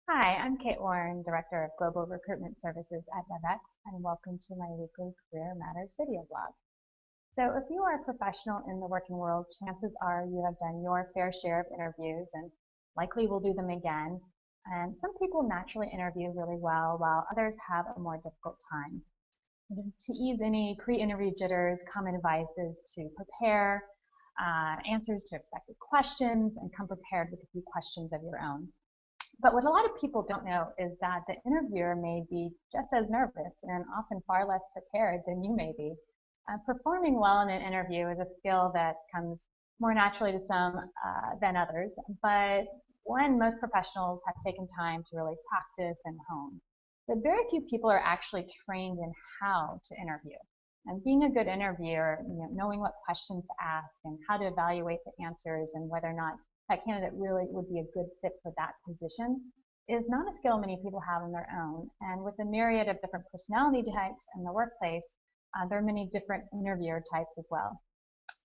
Hi, I'm Kate Warren, Director of Global Recruitment Services at Devex, and welcome to my weekly Career Matters video blog. So if you are a professional in the working world, chances are you have done your fair share of interviews and likely will do them again. And some people naturally interview really well, while others have a more difficult time. To ease any pre-interview jitters, common advice is to prepare answers to expected questions and come prepared with a few questions of your own. But what a lot of people don't know is that the interviewer may be just as nervous and often far less prepared than you may be. Performing well in an interview is a skill that comes more naturally to some than others, but one most professionals have taken time to really practice and hone. But very few people are actually trained in how to interview. And being a good interviewer, knowing what questions to ask and how to evaluate the answers and whether or not that candidate really would be a good fit for that position is not a skill many people have on their own. And with a myriad of different personality types in the workplace, there are many different interviewer types as well.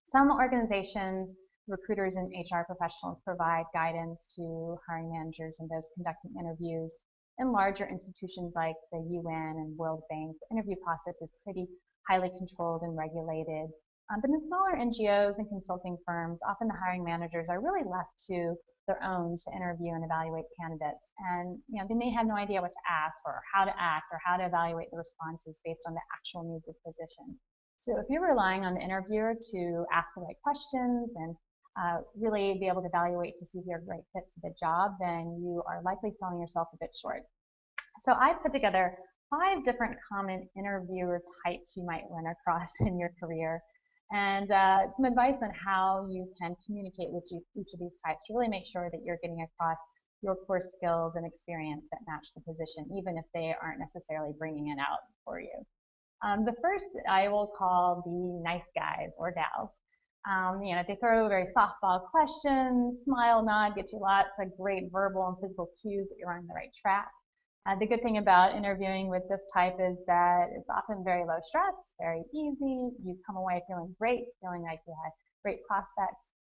Some organizations, recruiters and HR professionals provide guidance to hiring managers and those conducting interviews. In larger institutions like the UN and World Bank, the interview process is pretty highly controlled and regulated. But in smaller NGOs and consulting firms, often the hiring managers are really left to their own to interview and evaluate candidates. And they may have no idea what to ask or how to act or how to evaluate the responses based on the actual needs of the position. So if you're relying on the interviewer to ask the right questions and really be able to evaluate to see if you're a great fit for the job, then you are likely selling yourself a bit short. So I put together 5 different common interviewer types you might run across in your career, and some advice on how you can communicate with each of these types to really make sure that you're getting across your core skills and experience that match the position, even if they aren't necessarily bringing it out for you. The first I will call the nice guys or gals. They throw very softball questions, smile, nod, get you lots of great verbal and physical cues that you're on the right track. The good thing about interviewing with this type is that it's often very low stress, very easy. You come away feeling great, feeling like you had great prospects.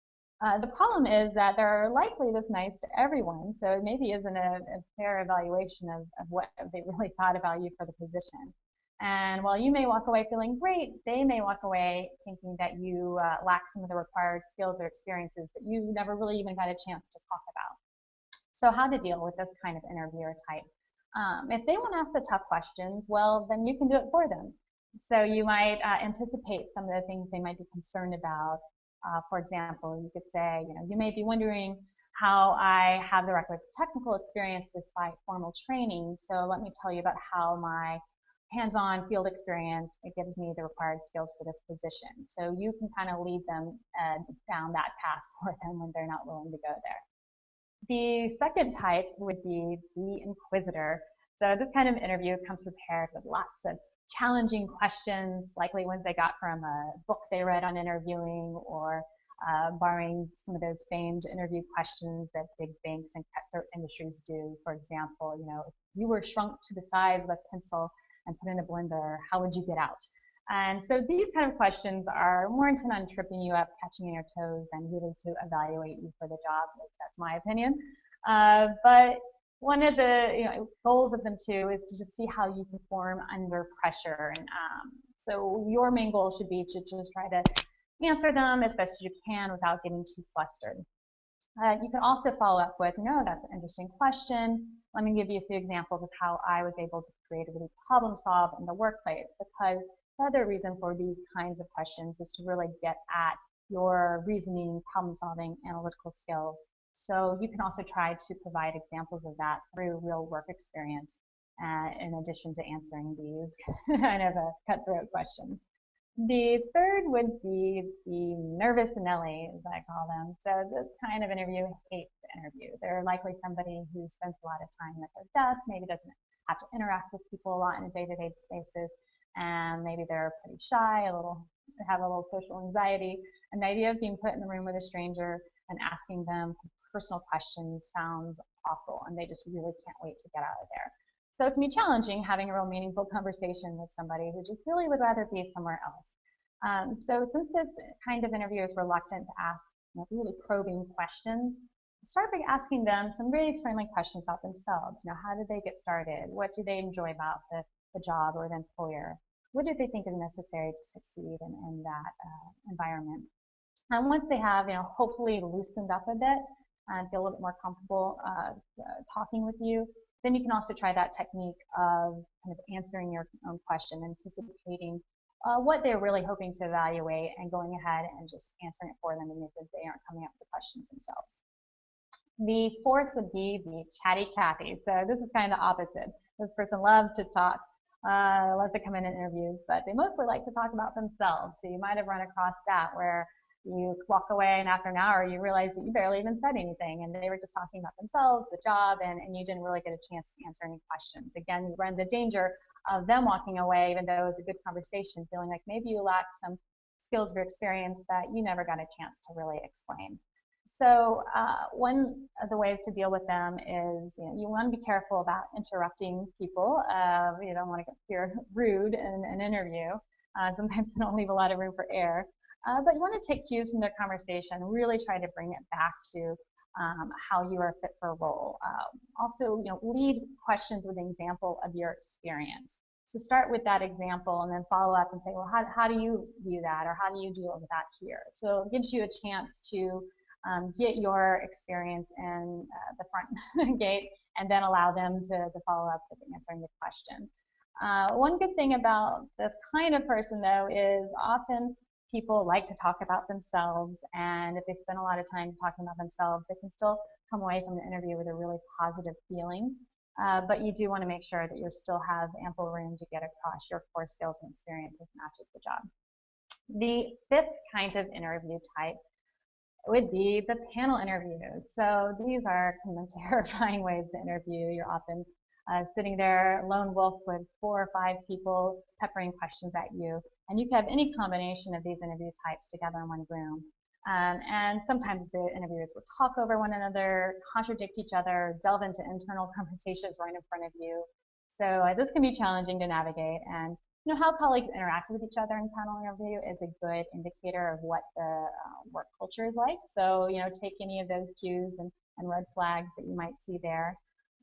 The problem is that they're likely this nice to everyone, so it maybe isn't a fair evaluation of what they really thought about you for the position. And while you may walk away feeling great, they may walk away thinking that you lack some of the required skills or experiences that you never really even got a chance to talk about. So how to deal with this kind of interviewer type? If they want to ask the tough questions, well, then you can do it for them. So you might anticipate some of the things they might be concerned about. For example, you could say, you may be wondering how I have the requisite technical experience despite formal training. So let me tell you about how my hands-on field experience, it gives me the required skills for this position. So you can kind of lead them down that path for them when they're not willing to go there. The second type would be the Inquisitor. So this kind of interview comes prepared with lots of challenging questions, likely ones they got from a book they read on interviewing, or borrowing some of those famed interview questions that big banks and cutthroat industries do. For example, if you were shrunk to the size of a pencil and put in a blender, how would you get out? And so these kind of questions are more intent on tripping you up, catching you on your toes, than really to evaluate you for the job. That's my opinion. But one of the goals of them too is to just see how you perform under pressure. And so your main goal should be to just try to answer them as best as you can without getting too flustered. You can also follow up with, that's an interesting question. Let me give you a few examples of how I was able to creatively problem solve in the workplace, because the other reason for these kinds of questions is to really get at your reasoning, problem solving, analytical skills. So you can also try to provide examples of that through real work experience, in addition to answering these kind of cutthroat questions. The third would be the nervous Nellie, as I call them. So this kind of interview hates the interview. They're likely somebody who spends a lot of time at their desk, maybe doesn't have to interact with people a lot on a day-to-day basis, and maybe they're pretty shy, have a little social anxiety. And the idea of being put in the room with a stranger and asking them personal questions sounds awful, and they just really can't wait to get out of there. So it can be challenging having a real meaningful conversation with somebody who just really would rather be somewhere else. So since this kind of interviewer is reluctant to ask really probing questions, start by asking them some very friendly questions about themselves. How did they get started? What do they enjoy about the job or the employer? What do they think is necessary to succeed in that environment? And once they have, hopefully loosened up a bit and feel a little bit more comfortable talking with you, then you can also try that technique of kind of answering your own question, anticipating what they're really hoping to evaluate and going ahead and just answering it for them, even if they aren't coming up with the questions themselves. The fourth would be the Chatty Cathy. So this is kind of the opposite. This person loves to talk, loves to come in interviews, but they mostly like to talk about themselves. So you might have run across that where you walk away and after an hour you realize that you barely even said anything and they were just talking about themselves, the job, and you didn't really get a chance to answer any questions. Again, you run the danger of them walking away, even though it was a good conversation, feeling like maybe you lacked some skills or experience that you never got a chance to really explain. So one of the ways to deal with them is, you want to be careful about interrupting people. You don't want to appear rude in an interview. Sometimes they don't leave a lot of room for error. But you want to take cues from their conversation, really try to bring it back to how you are fit for a role. Also, lead questions with an example of your experience. So start with that example and then follow up and say, well, how do you view that, or how do you deal with that here? So it gives you a chance to get your experience in the front gate and then allow them to follow up with answering the question. One good thing about this kind of person, though, is often people like to talk about themselves, and if they spend a lot of time talking about themselves, they can still come away from the interview with a really positive feeling. But you do want to make sure that you still have ample room to get across your core skills and experience that matches the job. The fifth kind of interview type would be the panel interviews. So these are kind of terrifying ways to interview. You're often sitting there lone wolf with 4 or 5 people peppering questions at you, and you can have any combination of these interview types together in one room. And sometimes the interviewers will talk over one another, contradict each other, delve into internal conversations right in front of you. So this can be challenging to navigate, and how colleagues interact with each other in panel interview is a good indicator of what the work culture is like. So, take any of those cues and red flags that you might see there.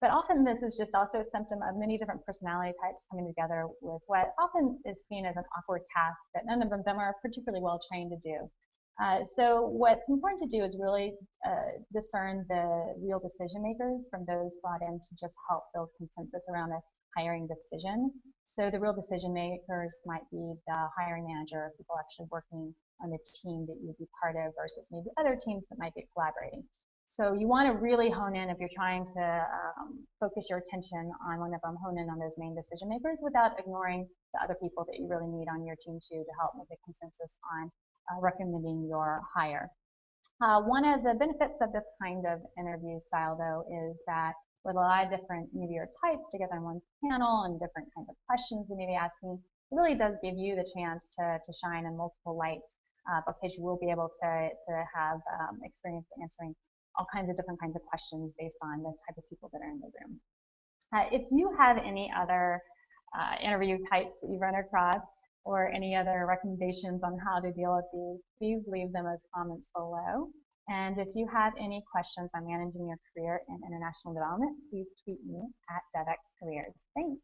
But often this is just also a symptom of many different personality types coming together with what often is seen as an awkward task that none of them are particularly well trained to do. So what's important to do is really discern the real decision makers from those brought in to just help build consensus around a hiring decision. So the real decision makers might be the hiring manager, people actually working on the team that you'd be part of versus maybe other teams that might be collaborating. So you want to really hone in, if you're trying to focus your attention on one of them, hone in on those main decision makers without ignoring the other people that you really need on your team too to help make a consensus on recommending your hire. One of the benefits of this kind of interview style, though, is that with a lot of different interviewer types together in one panel and different kinds of questions they may be asking, it really does give you the chance to shine in multiple lights because you will be able to have experience answering all kinds of different kinds of questions based on the type of people that are in the room. If you have any other interview types that you've run across or any other recommendations on how to deal with these, please leave them as comments below. And if you have any questions on managing your career in international development, please tweet me at Devex Careers. Thanks.